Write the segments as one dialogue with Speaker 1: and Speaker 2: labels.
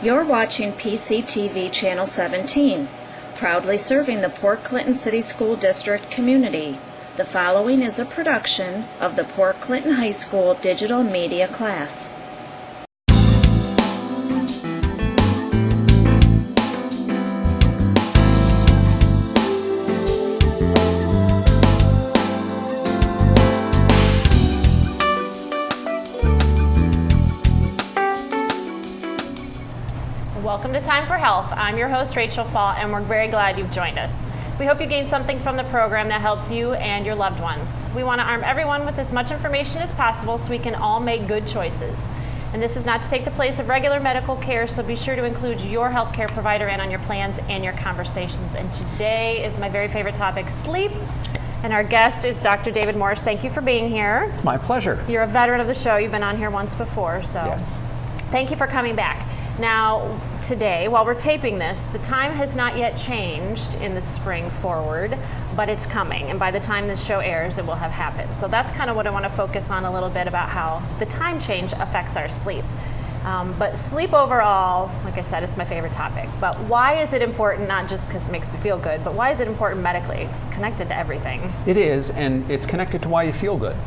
Speaker 1: You're watching PCTV Channel 17, proudly serving the Port Clinton City School District community. The following is a production of the Port Clinton High School Digital Media class.
Speaker 2: Welcome to Time for Health. I'm your host, Rachel Fall, and we're very glad you've joined us. We hope you gain something from the program that helps you and your loved ones. We want to arm everyone with as much information as possible so we can all make good choices. And this is not to take the place of regular medical care, so be sure to include your healthcare provider in on your plans and your conversations. And today is my very favorite topic, sleep. And our guest is Dr. David Morris. Thank you for being here.
Speaker 3: It's my pleasure.
Speaker 2: You're a veteran of the show. You've been on here once before, so
Speaker 3: yes.
Speaker 2: Thank you for coming back. Now, today, while we're taping this, the time has not yet changed in the spring forward, but it's coming. And by the time this show airs, it will have happened. So that's kind of what I want to focus on a little bit about how the time change affects our sleep. But sleep overall, like I said, is my favorite topic. But why is it important, not just because it makes me feel good, but why is it important medically? It's connected to everything.
Speaker 3: It is, and it's connected to why you feel good.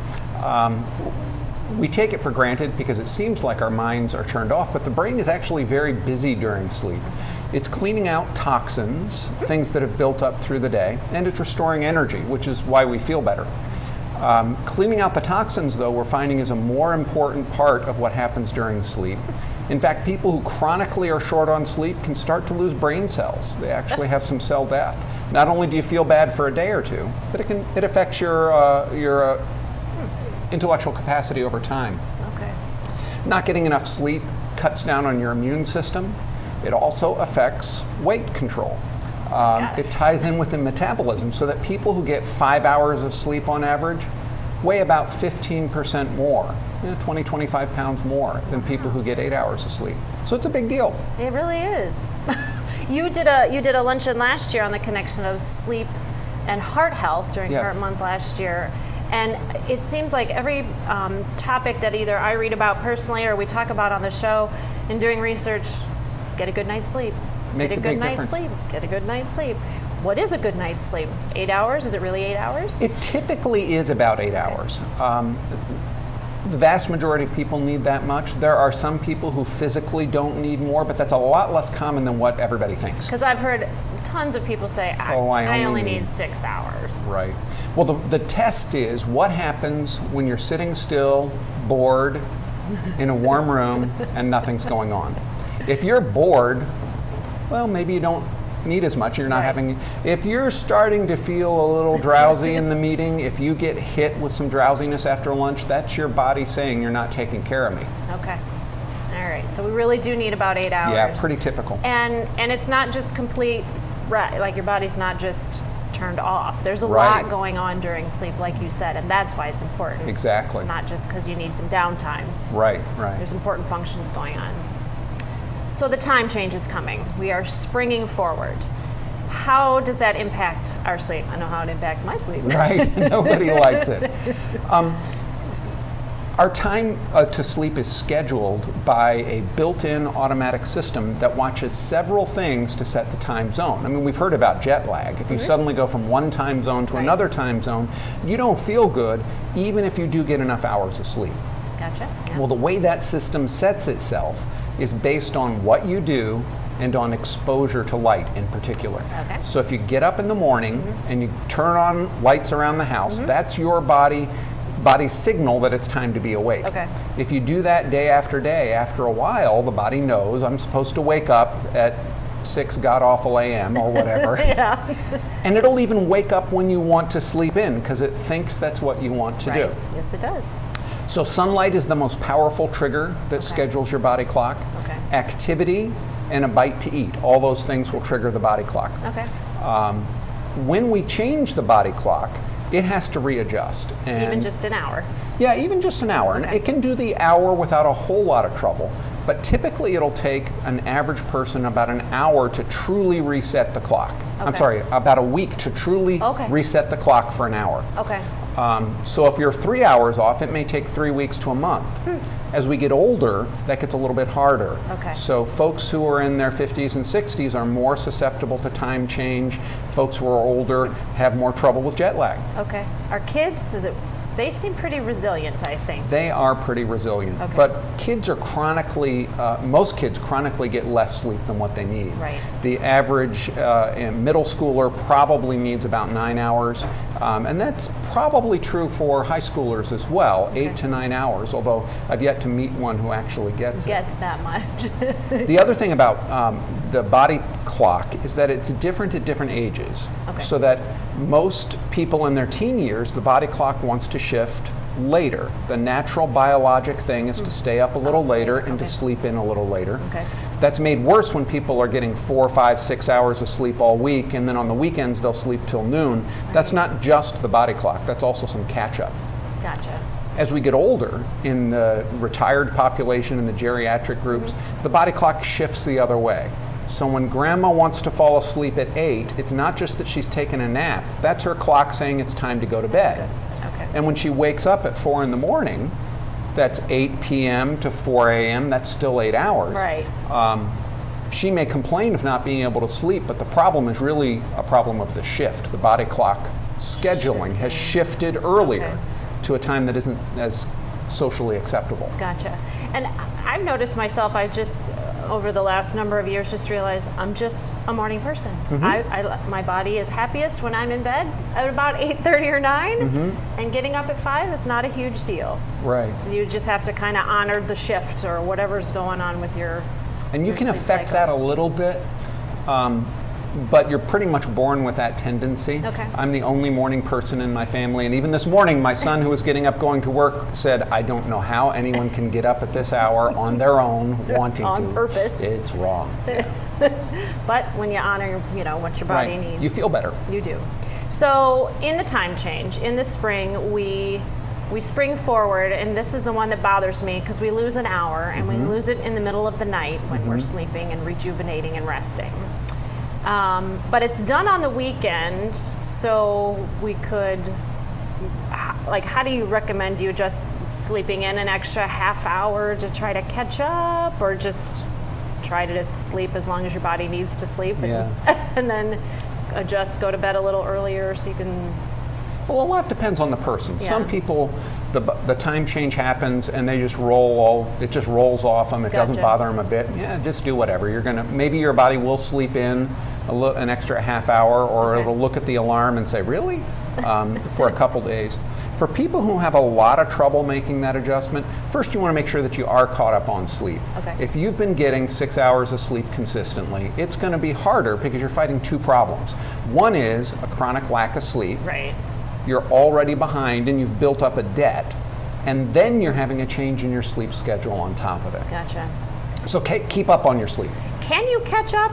Speaker 3: We take it for granted because it seems like our minds are turned off, but the brain is actually very busy during sleep. It's cleaning out toxins, things that have built up through the day, and it's restoring energy, which is why we feel better. Cleaning out the toxins, though, we're finding is a more important part of what happens during sleep. In fact, people who chronically are short on sleep can start to lose brain cells. They actually have some cell death. Not only do you feel bad for a day or two, but it affects your intellectual capacity over time.
Speaker 2: Okay.
Speaker 3: Not getting enough sleep cuts down on your immune system. It also affects weight control. It ties in with the metabolism so that people who get 5 hours of sleep on average weigh about 15% more, 20, 25 pounds more than people who get 8 hours of sleep. So it's a big deal.
Speaker 2: It really is. You did a luncheon last year on the connection of sleep and heart health during
Speaker 3: Yes.
Speaker 2: Heart Month last year. And it seems like every topic that either I read about personally or we talk about on the show, in doing research, get a good night's sleep.
Speaker 3: Makes a big difference.
Speaker 2: Get a good night's sleep. What is a good night's sleep? 8 hours? Is it really 8 hours?
Speaker 3: It typically is about 8 hours. The vast majority of people need that much. There are some people who physically don't need more, but that's a lot less common than what everybody thinks.
Speaker 2: Because I've heard tons of people say, I only need 6 hours.
Speaker 3: Right. Well, the test is what happens when you're sitting still, bored, in a warm room, and nothing's going on. If you're bored, well, maybe you don't need as much. You're not having. If you're starting to feel a little drowsy in the meeting, if you get hit with some drowsiness after lunch, that's your body saying you're not taking care of me.
Speaker 2: Okay. All right. So we really do need about 8 hours.
Speaker 3: Yeah, pretty typical.
Speaker 2: And it's not just complete, like your body's not just turned off. There's a
Speaker 3: Right.
Speaker 2: lot going on during sleep, like you said, and that's why it's important.
Speaker 3: Exactly.
Speaker 2: Not just because you need some downtime.
Speaker 3: Right, right.
Speaker 2: There's important functions going on. So the time change is coming. We are springing forward. How does that impact our sleep? I know how it impacts my sleep.
Speaker 3: Right. Nobody likes it. Our time to sleep is scheduled by a built-in automatic system that watches several things to set the time zone. I mean, we've heard about jet lag. If you suddenly go from one time zone to another time zone, you don't feel good, even if you do get enough hours of sleep.
Speaker 2: Gotcha. Yeah.
Speaker 3: Well, the way that system sets itself is based on what you do and on exposure to light in particular.
Speaker 2: Okay.
Speaker 3: So if you get up in the morning and you turn on lights around the house, that's your body's signal that it's time to be awake.
Speaker 2: Okay.
Speaker 3: If you do that day, after a while, the body knows I'm supposed to wake up at 6 god-awful a.m. or whatever.
Speaker 2: Yeah.
Speaker 3: And it'll even wake up when you want to sleep in because it thinks that's what you want to do.
Speaker 2: Yes, it does.
Speaker 3: So sunlight is the most powerful trigger that schedules your body clock.
Speaker 2: Okay.
Speaker 3: Activity and a bite to eat, all those things will trigger the body clock.
Speaker 2: Okay.
Speaker 3: When we change the body clock, it has to readjust. And
Speaker 2: Even just an hour.
Speaker 3: yeah, even just an hour.
Speaker 2: Okay.
Speaker 3: And it can do the hour without a whole lot of trouble. But typically it'll take an average person about an hour to truly reset the clock. I'm sorry, about a week to truly reset the clock for an hour.
Speaker 2: Okay.
Speaker 3: So if you're 3 hours off, it may take 3 weeks to a month. As we get older, that gets a little bit harder.
Speaker 2: Okay.
Speaker 3: So folks who are in their 50s and 60s are more susceptible to time change. Folks who are older have more trouble with jet lag.
Speaker 2: Okay. Our kids, they seem pretty resilient, I think.
Speaker 3: They are pretty resilient.
Speaker 2: Okay.
Speaker 3: But kids are chronically, most kids chronically get less sleep than what they need.
Speaker 2: Right.
Speaker 3: The average middle schooler probably needs about 9 hours. And that's probably true for high schoolers as well, 8 to 9 hours, although I've yet to meet one who actually gets
Speaker 2: that much.
Speaker 3: The other thing about the body clock is that it's different at different ages.
Speaker 2: Okay.
Speaker 3: So that most people in their teen years, the body clock wants to shift later. The natural biologic thing is to stay up a little later and to sleep in a little later.
Speaker 2: Okay.
Speaker 3: That's made worse when people are getting 4, 5, 6 hours of sleep all week, and then on the weekends they'll sleep till noon. That's not just the body clock, that's also some catch up.
Speaker 2: Gotcha.
Speaker 3: As we get older, in the retired population and the geriatric groups, the body clock shifts the other way. So when grandma wants to fall asleep at 8, it's not just that she's taken a nap, that's her clock saying it's time to go to bed.
Speaker 2: Okay.
Speaker 3: And when she wakes up at 4 in the morning, that's 8 p.m. to 4 a.m., that's still 8 hours.
Speaker 2: Right.
Speaker 3: She may complain of not being able to sleep, but the problem is really a problem of the shift. The body clock scheduling has shifted earlier to a time that isn't as socially acceptable.
Speaker 2: Gotcha. And I've noticed myself, I've just, over the last number of years, just realized I'm just a morning person. My body is happiest when I'm in bed at about 8:30 or 9, and getting up at 5 is not a huge deal.
Speaker 3: Right.
Speaker 2: You just have to kind of honor the shift or whatever's going on with your
Speaker 3: And you can
Speaker 2: sleep
Speaker 3: affect
Speaker 2: cycle.
Speaker 3: that a little bit, but you're pretty much born with that tendency.
Speaker 2: Okay.
Speaker 3: I'm the only morning person in my family, and even this morning, my son, who was getting up going to work, said, I don't know how anyone can get up at this hour on their own, wanting to.
Speaker 2: On purpose.
Speaker 3: It's wrong.
Speaker 2: But when you honor, what your body needs.
Speaker 3: You feel better.
Speaker 2: You do. So in the time change, in the spring, we spring forward, and this is the one that bothers me because we lose an hour, and we lose it in the middle of the night when we're sleeping and rejuvenating and resting. But it's done on the weekend, so we could, how do you recommend you just sleeping in an extra half hour to try to catch up, or just try to sleep as long as your body needs to sleep, and then go to bed a little earlier so you can...
Speaker 3: Well, a lot depends on the person.
Speaker 2: Yeah.
Speaker 3: Some people, the time change happens and they just it just rolls off them. It doesn't bother them a bit. Yeah, just do whatever. Maybe your body will sleep in an extra half hour, or it'll look at the alarm and say, really? For a couple days. For people who have a lot of trouble making that adjustment, first you want to make sure that you are caught up on sleep.
Speaker 2: Okay.
Speaker 3: If you've been getting 6 hours of sleep consistently, it's going to be harder because you're fighting two problems. One is a chronic lack of sleep.
Speaker 2: Right.
Speaker 3: You're already behind and you've built up a debt, and then you're having a change in your sleep schedule on top of it.
Speaker 2: Gotcha.
Speaker 3: So keep up on your sleep.
Speaker 2: Can you catch up?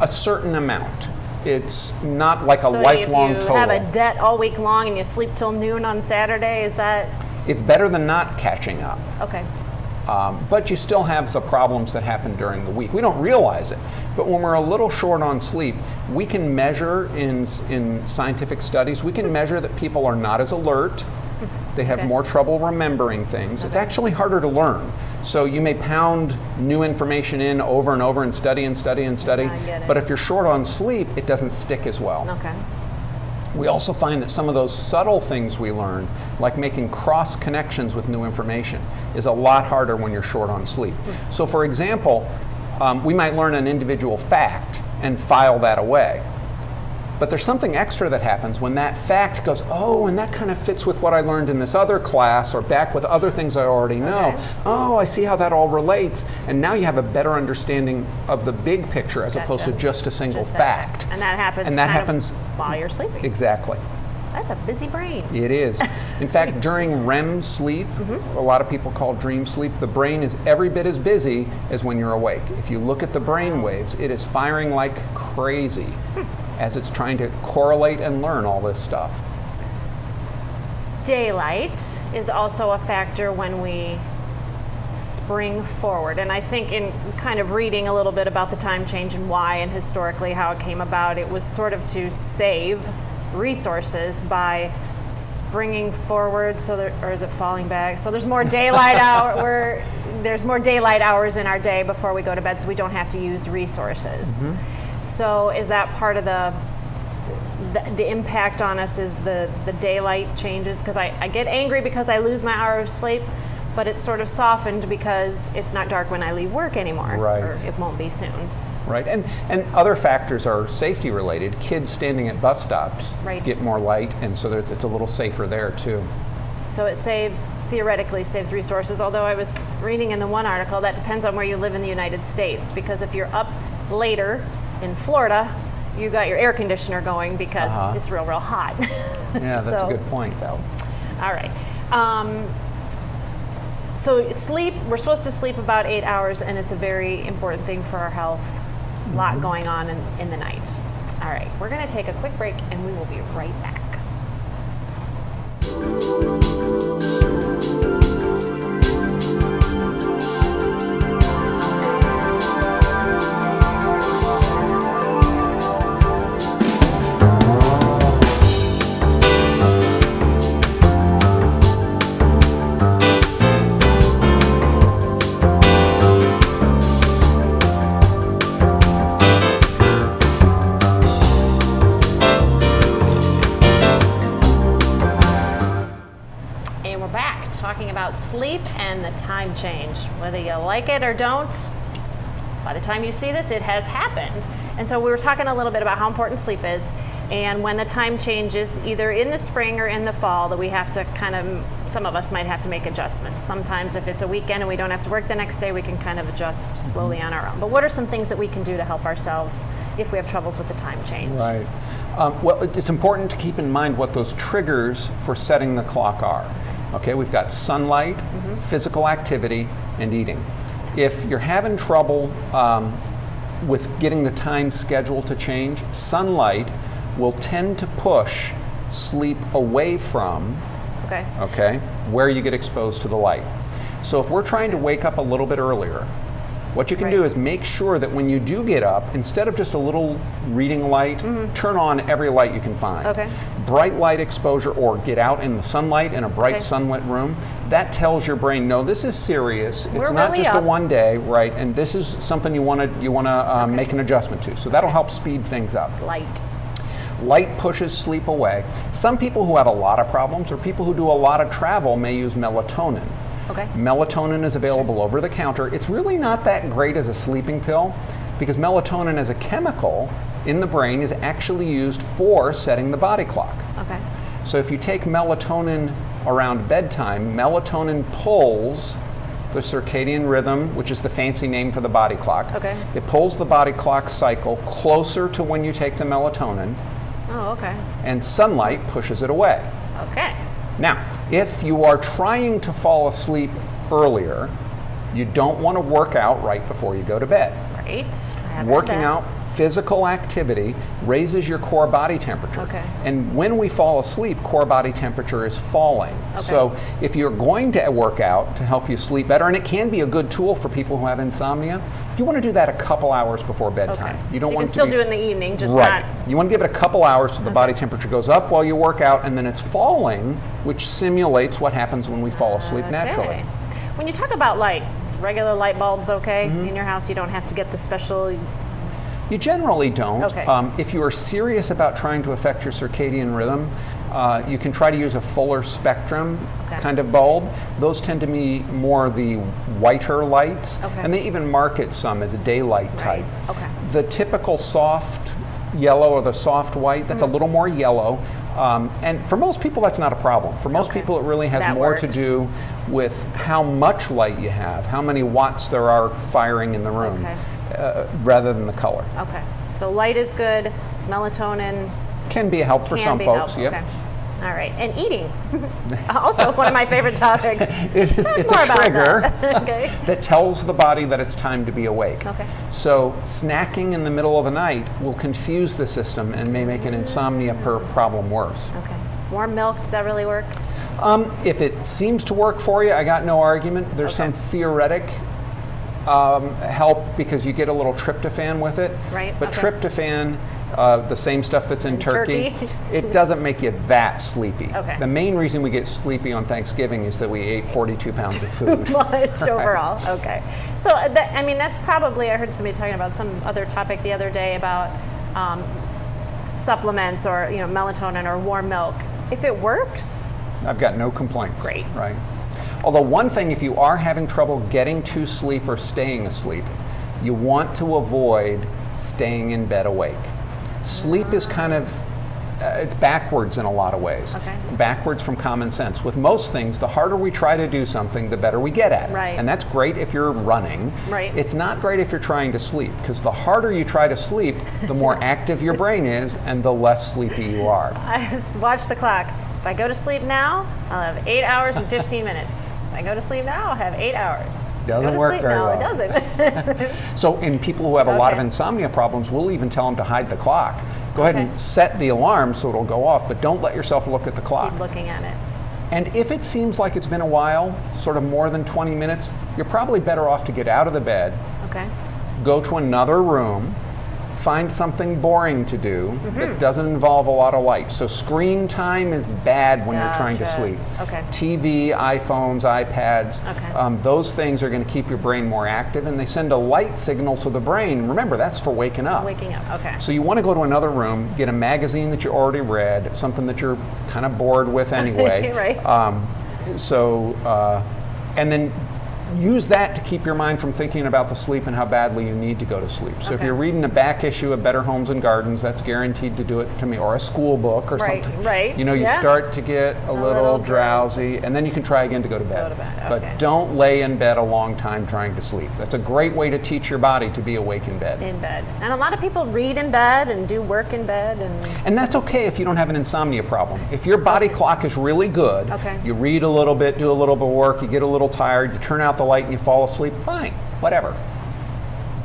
Speaker 3: A certain amount. It's not like a lifelong total.
Speaker 2: So if you have a debt all week long and you sleep till noon on Saturday, is that...
Speaker 3: It's better than not catching up.
Speaker 2: Okay.
Speaker 3: But you still have the problems that happen during the week. We don't realize it, but when we're a little short on sleep, we can measure in scientific studies, we can measure that people are not as alert, they have more trouble remembering things. It's actually harder to learn. So you may pound new information in over and over and study and study and study, but if you're short on sleep, it doesn't stick as well.
Speaker 2: Okay.
Speaker 3: We also find that some of those subtle things we learn, like making cross connections with new information, is a lot harder when you're short on sleep. So for example, we might learn an individual fact and file that away. But there's something extra that happens when that fact goes, oh, and that kind of fits with what I learned in this other class, or back with other things I already know. Okay. Oh, I see how that all relates. And now you have a better understanding of the big picture as opposed to just a single fact.
Speaker 2: And that happens while you're sleeping.
Speaker 3: Exactly.
Speaker 2: That's a busy brain.
Speaker 3: It is. In fact, during REM sleep, a lot of people call dream sleep, the brain is every bit as busy as when you're awake. If you look at the brain waves, it is firing like crazy as it's trying to correlate and learn all this stuff.
Speaker 2: Daylight is also a factor when we spring forward. And I think in kind of reading a little bit about the time change and why and historically how it came about, it was sort of to save resources by springing forward, or is it falling back? So there's more daylight there's more daylight hours in our day before we go to bed, so we don't have to use resources. So is that part of the impact on us is the daylight changes? Because I get angry because I lose my hour of sleep, but it's sort of softened because it's not dark when I leave work anymore.
Speaker 3: Right.
Speaker 2: Or it won't be soon.
Speaker 3: Right, and other factors are safety related. Kids standing at bus stops get more light, and so it's a little safer there too.
Speaker 2: So it theoretically saves resources, although I was reading in the one article that depends on where you live in the United States, because if you're up later in Florida, you got your air conditioner going because it's real hot.
Speaker 3: Yeah, that's a good point.
Speaker 2: So, all right. So sleep, we're supposed to sleep about 8 hours, and it's a very important thing for our health. A lot going on in the night. All right, we're going to take a quick break, and we will be right back. About sleep and the time change. Whether you like it or don't, by the time you see this, it has happened. And so we were talking a little bit about how important sleep is, and when the time changes, either in the spring or in the fall, that we have to some of us might have to make adjustments. Sometimes if it's a weekend and we don't have to work the next day, we can kind of adjust slowly on our own. But what are some things that we can do to help ourselves if we have troubles with the time change?
Speaker 3: Right. Well, it's important to keep in mind what those triggers for setting the clock are. Okay, we've got sunlight, physical activity, and eating. If you're having trouble with getting the time schedule to change, sunlight will tend to push sleep away from where you get exposed to the light. So if we're trying to wake up a little bit earlier, what you can do is make sure that when you do get up, instead of just a little reading light, turn on every light you can find. Bright light exposure, or get out in the sunlight in a bright sunlit room. That tells your brain, no, this is serious. It's not really just a one day, right? And this is something you want to make an adjustment to. So that'll help speed things up. Light pushes sleep away. Some people who have a lot of problems, or people who do a lot of travel, may use melatonin. Melatonin is available over the counter. It's really not that great as a sleeping pill, because melatonin as a chemical in the brain is actually used for setting the body clock. So if you take melatonin around bedtime, melatonin pulls the circadian rhythm, which is the fancy name for the body clock. It pulls the body clock cycle closer to when you take the melatonin. And sunlight pushes it away. Now, if you are trying to fall asleep earlier, you don't want to work out right before you go to bed. Working out, physical activity, raises your core body temperature. And when we fall asleep, core body temperature is falling. So if you're going to work out to help you sleep better, and it can be a good tool for people who have insomnia, you want to do that a couple hours before bedtime. You don't want to
Speaker 2: still do it in the evening, just not.
Speaker 3: You want to give it a couple hours so the body temperature goes up while you work out, and then it's falling, which simulates what happens when we fall asleep naturally.
Speaker 2: When you talk about light, regular light bulbs in your house? You don't have to get the special.
Speaker 3: You generally don't. If you are serious about trying to affect your circadian rhythm, you can try to use a fuller spectrum kind of bulb. Those tend to be more the whiter lights, and they even market some as a daylight type. The typical soft yellow or the soft white, that's a little more yellow. And for most people, that's not a problem. For most people, it really has more to do with how much light you have, how many watts there are firing in the room, rather than the color.
Speaker 2: So light is good, melatonin
Speaker 3: can be a help for some folks.
Speaker 2: All right, and eating. Also one of my favorite topics.
Speaker 3: It's a trigger that tells the body that it's time to be awake. So snacking in the middle of the night will confuse the system and may make an insomnia problem worse.
Speaker 2: Warm milk, does that really work?
Speaker 3: If it seems to work for you, I got no argument. There's some theoretic help because you get a little tryptophan with it.
Speaker 2: Right.
Speaker 3: But tryptophan, the same stuff that's in turkey, it doesn't make you that sleepy.
Speaker 2: Okay.
Speaker 3: The main reason we get sleepy on Thanksgiving is that we ate 42 pounds of food.
Speaker 2: Much overall. Okay. So, I mean, that's probably, I heard somebody talking about some other topic the other day about supplements or, you know, melatonin or warm milk. If it works,
Speaker 3: I've got no complaints.
Speaker 2: Great.
Speaker 3: Right. Although one thing, if you are having trouble getting to sleep or staying asleep, you want to avoid staying in bed awake. Sleep is kind of, it's backwards in a lot of ways.
Speaker 2: Okay.
Speaker 3: Backwards from common sense. With most things, the harder we try to do something, the better we get at it.
Speaker 2: Right.
Speaker 3: And that's great if you're running.
Speaker 2: Right.
Speaker 3: It's not great if you're trying to sleep, because the harder you try to sleep, the more active your brain is and the less sleepy you are.
Speaker 2: I just watch the clock. If I go to sleep now, I'll have 8 hours and 15 minutes. If I go to sleep now, I'll have 8 hours.
Speaker 3: Doesn't work very well.
Speaker 2: It doesn't.
Speaker 3: So in people who have a lot of insomnia problems, we'll even tell them to hide the clock. Go ahead and set the alarm so it'll go off, but don't let yourself look at the clock.
Speaker 2: Keep looking at it.
Speaker 3: And if it seems like it's been a while, sort of more than 20 minutes, you're probably better off to get out of the bed,
Speaker 2: Okay.
Speaker 3: go to another room, find something boring to do that doesn't involve a lot of light. So screen time is bad when you're trying to sleep.
Speaker 2: Okay.
Speaker 3: TV, iPhones, iPads, those things are going to keep your brain more active, and they send a light signal to the brain. Remember, that's for waking up.
Speaker 2: Waking up, okay.
Speaker 3: So you want to go to another room, get a magazine that you already read, something that you're kind of bored with anyway.
Speaker 2: Right.
Speaker 3: And then use that to keep your mind from thinking about the sleep and how badly you need to go to sleep. So if you're reading a back issue of Better Homes and Gardens, that's guaranteed to do it to me, or a school book or something.
Speaker 2: Right.
Speaker 3: You know, you start to get a little drowsy, and then you can try again to go to bed. But don't lay in bed a long time trying to sleep. That's a great way to teach your body to be awake in bed.
Speaker 2: In bed. And a lot of people read in bed and do work in bed.
Speaker 3: And that's okay if you don't have an insomnia problem. If your body clock is really good, you read a little bit, do a little bit of work, you get a little tired, you turn out the light and you fall asleep, fine, whatever.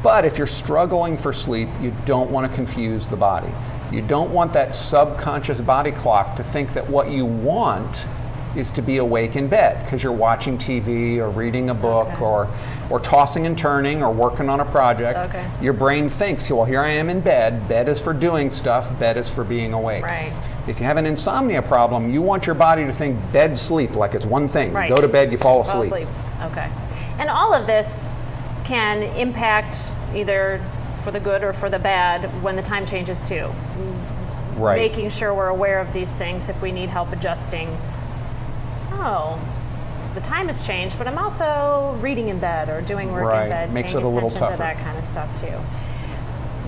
Speaker 3: But if you're struggling for sleep, you don't want to confuse the body. You don't want that subconscious body clock to think that what you want is to be awake in bed because you're watching TV or reading a book or tossing and turning or working on a project. Your brain thinks, well, here I am in bed. Bed is for doing stuff. Bed is for being awake.
Speaker 2: Right.
Speaker 3: If you have an insomnia problem, you want your body to think bed, sleep, like it's one thing. You go to bed, you fall asleep.
Speaker 2: Okay. And all of this can impact either for the good or for the bad when the time changes too.
Speaker 3: Right.
Speaker 2: Making sure we're aware of these things if we need help adjusting. Oh, the time has changed, but I'm also reading in bed or doing work in bed.
Speaker 3: Makes it a little tougher.
Speaker 2: To that kind of stuff too.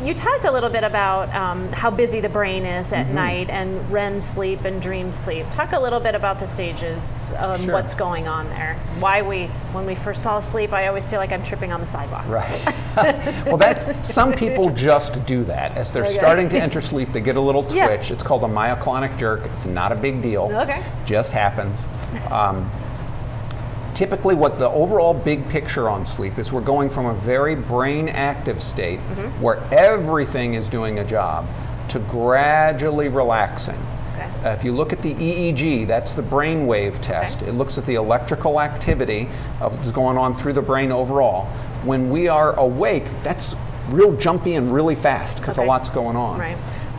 Speaker 2: You talked a little bit about how busy the brain is at night and REM sleep and dream sleep. Talk a little bit about the stages of what's going on there. Why when we first fall asleep, I always feel like I'm tripping on the sidewalk.
Speaker 3: Right. Well, some people just do that. As they're starting to enter sleep, they get a little twitch. It's called a myoclonic jerk. It's not a big deal. Just happens. Typically what the overall big picture on sleep is, we're going from a very brain active state where everything is doing a job to gradually relaxing. If you look at the EEG, that's the brain wave test. It looks at the electrical activity of what's going on through the brain overall. When we are awake, that's real jumpy and really fast because a lot's going on.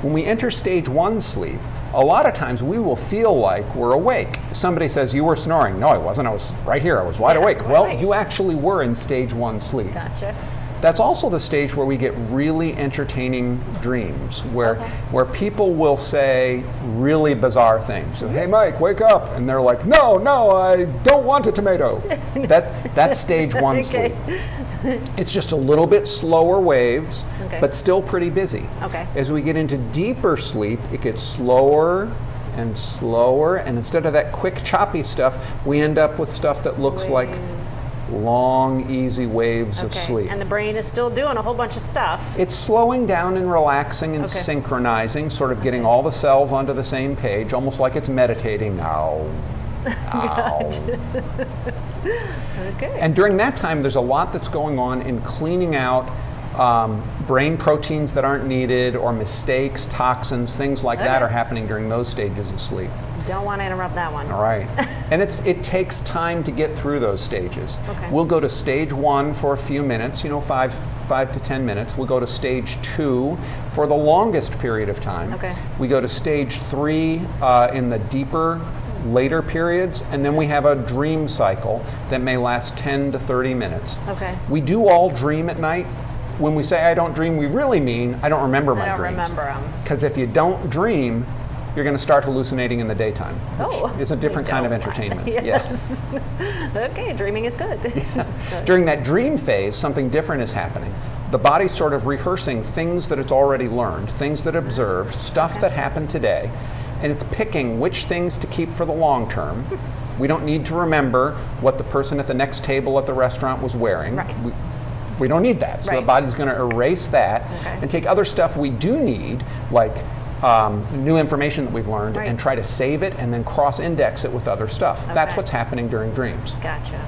Speaker 3: When we enter stage 1 sleep, a lot of times we will feel like we're awake. Somebody says, you were snoring. No, I wasn't. I was right here. I was wide awake. Well, you actually were in stage 1 sleep.
Speaker 2: Gotcha.
Speaker 3: That's also the stage where we get really entertaining dreams, where people will say really bizarre things. So, hey, Mike, wake up. And they're like, no, I don't want a tomato. That's stage 1 sleep. It's just a little bit slower waves, but still pretty busy. As we get into deeper sleep, it gets slower and slower, and instead of that quick choppy stuff, we end up with stuff that looks like long, easy waves of sleep.
Speaker 2: And the brain is still doing a whole bunch of stuff.
Speaker 3: It's slowing down and relaxing and synchronizing, sort of getting all the cells onto the same page, almost like it's meditating. Ow. And during that time, there's a lot that's going on in cleaning out brain proteins that aren't needed, or mistakes, toxins, things like that are happening during those stages of sleep.
Speaker 2: Don't want to interrupt that one.
Speaker 3: All right. And it takes time to get through those stages.
Speaker 2: Okay.
Speaker 3: We'll go to stage 1 for a few minutes, 5 to 10 minutes. We'll go to stage 2 for the longest period of time.
Speaker 2: Okay.
Speaker 3: We go to stage 3 in the deeper, later periods, and then we have a dream cycle that may last 10 to 30 minutes.
Speaker 2: Okay.
Speaker 3: We do all dream at night. When we say I don't dream, we really mean I don't remember my dreams.
Speaker 2: I don't remember them.
Speaker 3: Because if you don't dream, you're going to start hallucinating in the daytime.
Speaker 2: Oh,
Speaker 3: it's a different kind of entertainment.
Speaker 2: Yes. Okay, dreaming is good.
Speaker 3: Yeah. During that dream phase, something different is happening. The body's sort of rehearsing things that it's already learned, things that it observed, stuff that happened today, and it's picking which things to keep for the long term. We don't need to remember what the person at the next table at the restaurant was wearing.
Speaker 2: Right.
Speaker 3: We don't need that. So the body's going to erase that and take other stuff we do need, like new information that we've learned, and try to save it and then cross-index it with other stuff. That's what's happening during dreams.
Speaker 2: Gotcha.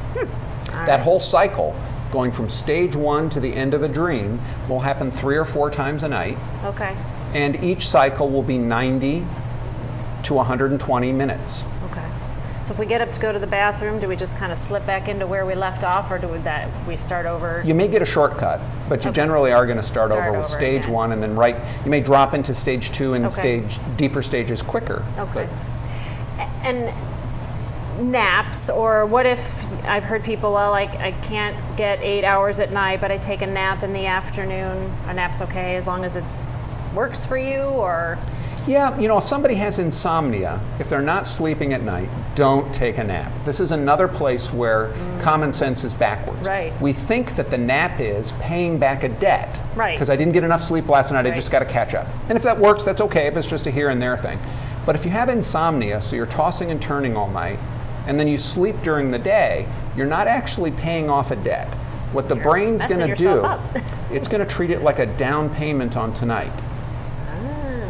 Speaker 3: That whole cycle, going from stage 1 to the end of a dream, will happen 3 or 4 times a night.
Speaker 2: Okay.
Speaker 3: And each cycle will be 90 to 120 minutes.
Speaker 2: Okay. So if we get up to go to the bathroom, do we just kind of slip back into where we left off, or do we start over?
Speaker 3: You may get a shortcut, but you generally are going to start over with stage
Speaker 2: again.
Speaker 3: 1, and then you may drop into stage 2 and deeper stages quicker.
Speaker 2: Okay. And naps, or what if, I've heard people, well, I can't get 8 hours at night, but I take a nap in the afternoon. A nap's okay as long as it works for you, or?
Speaker 3: Yeah, if somebody has insomnia, if they're not sleeping at night, don't take a nap. This is another place where common sense is backwards.
Speaker 2: Right.
Speaker 3: We think that the nap is paying back a debt.
Speaker 2: Right.
Speaker 3: Because I didn't get enough sleep last night, I just got to catch up. And if that works, that's okay, if it's just a here and there thing. But if you have insomnia, so you're tossing and turning all night, and then you sleep during the day, you're not actually paying off a debt. What the brain's going to do, it's going to treat it like a down payment on tonight.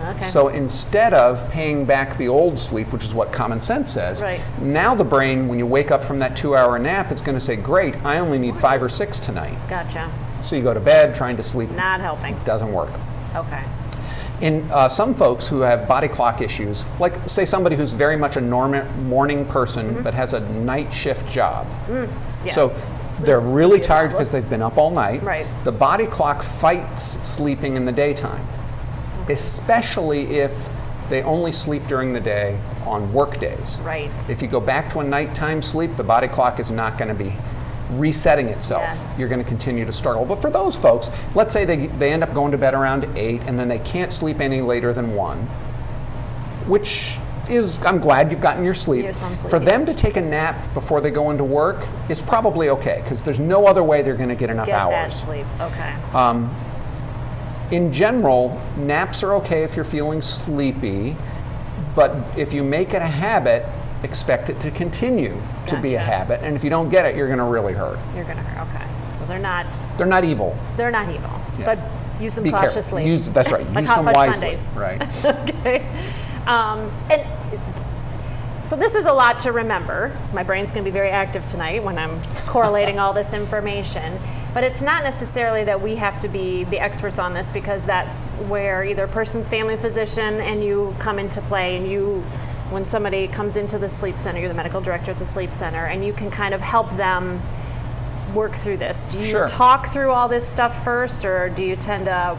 Speaker 2: Okay.
Speaker 3: So instead of paying back the old sleep, which is what common sense says, now the brain, when you wake up from that 2-hour nap, it's going to say, great, I only need 5 or 6 tonight.
Speaker 2: Gotcha.
Speaker 3: So you go to bed trying to sleep.
Speaker 2: Not helping.
Speaker 3: Doesn't work.
Speaker 2: Okay.
Speaker 3: In some folks who have body clock issues, like say somebody who's very much a morning person but has a night shift job.
Speaker 2: Yes.
Speaker 3: So they're really tired because they've been up all night.
Speaker 2: Right.
Speaker 3: The body clock fights sleeping in the daytime, especially if they only sleep during the day on work days.
Speaker 2: Right.
Speaker 3: If you go back to a nighttime sleep, the body clock is not going to be resetting itself.
Speaker 2: Yes.
Speaker 3: You're going to continue to struggle. But for those folks, let's say they end up going to bed around 8 and then they can't sleep any later than 1, which is, I'm glad you've gotten your sleep. For them to take a nap before they go into work is probably okay, because there's no other way they're going to get enough hours.
Speaker 2: That sleep, okay.
Speaker 3: In general, naps are okay if you're feeling sleepy, but if you make it a habit, expect it to continue to be a habit. And if you don't get it, you're going to really hurt.
Speaker 2: You're going to hurt, okay. So they're not
Speaker 3: evil.
Speaker 2: They're not evil, but use them
Speaker 3: Be
Speaker 2: cautiously.
Speaker 3: Careful. That's right.
Speaker 2: Like
Speaker 3: use
Speaker 2: hot
Speaker 3: them
Speaker 2: fudge
Speaker 3: wisely.
Speaker 2: Sundays.
Speaker 3: Right.
Speaker 2: Okay. And so this is a lot to remember. My brain's going to be very active tonight when I'm correlating all this information. But it's not necessarily that we have to be the experts on this, because that's where either a person's family physician and you come into play, and when somebody comes into the sleep center, you're the medical director at the sleep center, and you can kind of help them work through this. Do you talk through all this stuff first, or do you tend to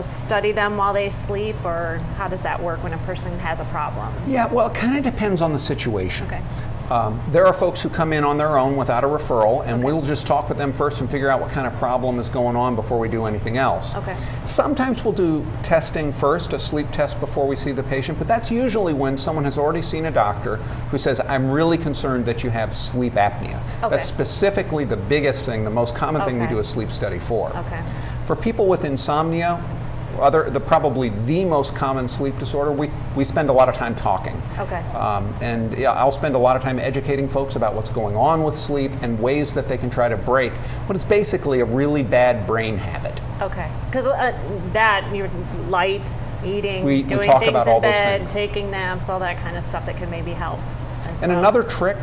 Speaker 2: study them while they sleep, or how does that work when a person has a problem? Yeah,
Speaker 3: well, it kind of depends on the situation.
Speaker 2: Okay.
Speaker 3: There are folks who come in on their own without a referral, and we'll just talk with them first and figure out what kind of problem is going on before we do anything else.
Speaker 2: Okay.
Speaker 3: Sometimes we'll do testing first, a sleep test before we see the patient, but that's usually when someone has already seen a doctor who says, I'm really concerned that you have sleep apnea.
Speaker 2: Okay.
Speaker 3: That's specifically the biggest thing, the most common thing we do a sleep study for.
Speaker 2: Okay.
Speaker 3: For people with insomnia, probably the most common sleep disorder, we spend a lot of time talking.
Speaker 2: Okay.
Speaker 3: And I'll spend a lot of time educating folks about what's going on with sleep and ways that they can try to break what is basically a really bad brain habit.
Speaker 2: Okay. Because you're light, eating, doing
Speaker 3: talk
Speaker 2: things
Speaker 3: about
Speaker 2: in
Speaker 3: all those
Speaker 2: bed,
Speaker 3: things.
Speaker 2: Taking naps, all that kind of stuff that can maybe help as
Speaker 3: And
Speaker 2: well.
Speaker 3: another trick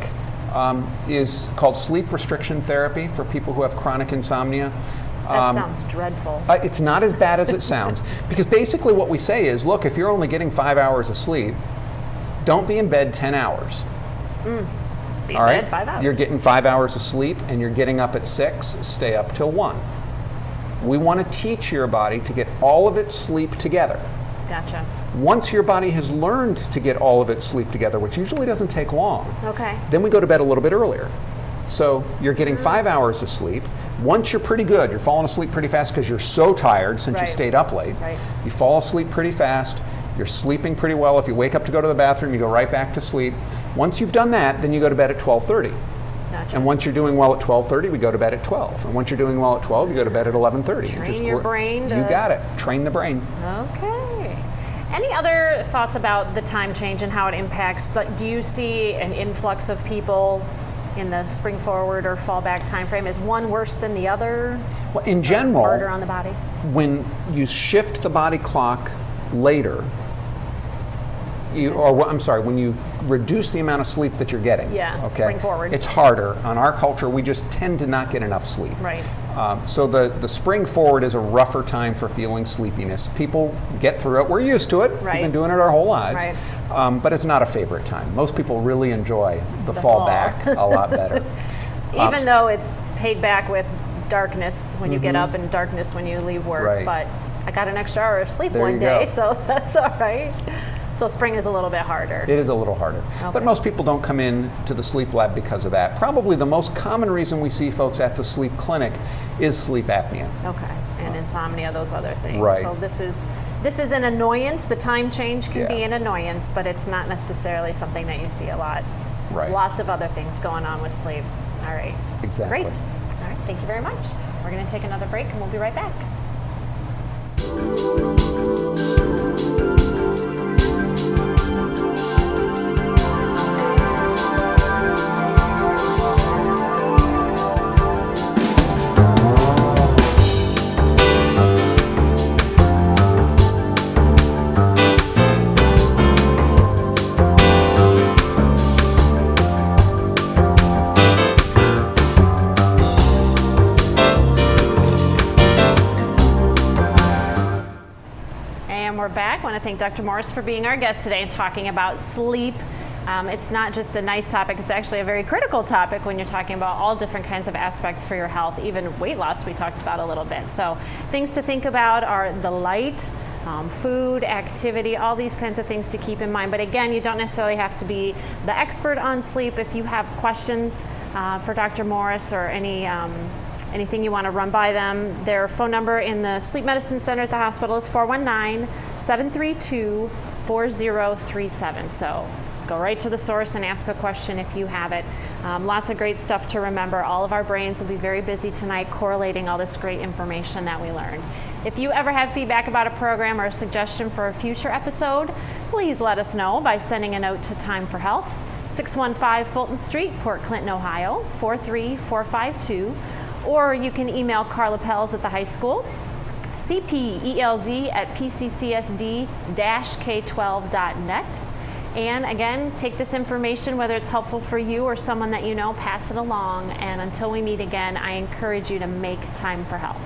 Speaker 3: is called sleep restriction therapy for people who have chronic insomnia.
Speaker 2: That sounds dreadful.
Speaker 3: It's not as bad as it sounds, because basically what we say is, look, if you're only getting 5 hours of sleep, Don't be in bed 10 hours.
Speaker 2: Be in
Speaker 3: All right?
Speaker 2: bed 5 hours.
Speaker 3: You're getting 5 hours of sleep and you're getting up at 6, stay up till 1. We want to teach your body to get all of its sleep together.
Speaker 2: Gotcha.
Speaker 3: Once your body has learned to get all of its sleep together, which usually doesn't take long,
Speaker 2: Okay.
Speaker 3: then we go to bed a little bit earlier. So you're getting 5 hours of sleep. Once you're pretty good, you're falling asleep pretty fast because you're so tired since you
Speaker 2: Right.
Speaker 3: stayed up late.
Speaker 2: Right.
Speaker 3: You fall asleep pretty fast. You're sleeping pretty well. If you wake up to go to the bathroom, you go right back to sleep. Once you've done that, then you go to bed at 12:30.
Speaker 2: Gotcha.
Speaker 3: And once you're doing well at 12:30, we go to bed at 12. And once you're doing well at 12, you go to bed at 11:30.
Speaker 2: Train your brain to-
Speaker 3: You got it. Train the brain.
Speaker 2: Okay. Any other thoughts about the time change and how it impacts? Like, do you see an influx of people in the spring forward or fall back time frame? Is one worse than the other?
Speaker 3: Well, in general,
Speaker 2: Harder on the body?
Speaker 3: when you shift the body clock later, when you reduce the amount of sleep that you're getting.
Speaker 2: Yeah,
Speaker 3: okay,
Speaker 2: spring forward.
Speaker 3: It's harder. On our culture, we just tend to not get enough sleep.
Speaker 2: Right.
Speaker 3: So the spring forward is a rougher time for feeling sleepiness. People get through it. We're used to it.
Speaker 2: Right.
Speaker 3: We've been doing it our whole lives.
Speaker 2: Right.
Speaker 3: But it's not a favorite time. Most people really enjoy the
Speaker 2: fall.
Speaker 3: fall back a lot better.
Speaker 2: Even though it's paid back with darkness when you get up and darkness when you leave work.
Speaker 3: Right.
Speaker 2: But I got an extra hour of sleep
Speaker 3: There
Speaker 2: one
Speaker 3: you
Speaker 2: day,
Speaker 3: go.
Speaker 2: so that's all right. So spring is a little bit harder.
Speaker 3: It is a little harder.
Speaker 2: Okay.
Speaker 3: But most people don't come in to the sleep lab because of that. Probably the most common reason we see folks at the sleep clinic is sleep apnea.
Speaker 2: Okay, and insomnia, those other things.
Speaker 3: Right.
Speaker 2: So this is an annoyance. The time change can be
Speaker 3: Yeah.
Speaker 2: an annoyance, but it's not necessarily something that you see a lot.
Speaker 3: Right.
Speaker 2: Lots of other things going on with sleep. All right.
Speaker 3: Exactly.
Speaker 2: Great. All right, thank you very much. We're going to take another break and we'll be right back. We're back. I want to thank Dr. Morris for being our guest today and talking about sleep. It's not just a nice topic, it's actually a very critical topic when you're talking about all different kinds of aspects for your health, even weight loss we talked about a little bit. So things to think about are the light, food, activity, all these kinds of things to keep in mind. But again, you don't necessarily have to be the expert on sleep. If you have questions for Dr. Morris or anything you want to run by them, their phone number in the Sleep Medicine Center at the hospital is 419-732-4037. So go right to the source and ask a question if you have it. Lots of great stuff to remember. All of our brains will be very busy tonight correlating all this great information that we learned. If you ever have feedback about a program or a suggestion for a future episode, please let us know by sending a note to Time for Health, 615 Fulton Street, Port Clinton, Ohio, 43452. Or you can email Carla Pelz at the high school, cpelz@pccsd-k12.net. And again, take this information, whether it's helpful for you or someone that you know, pass it along. And until we meet again, I encourage you to make time for health.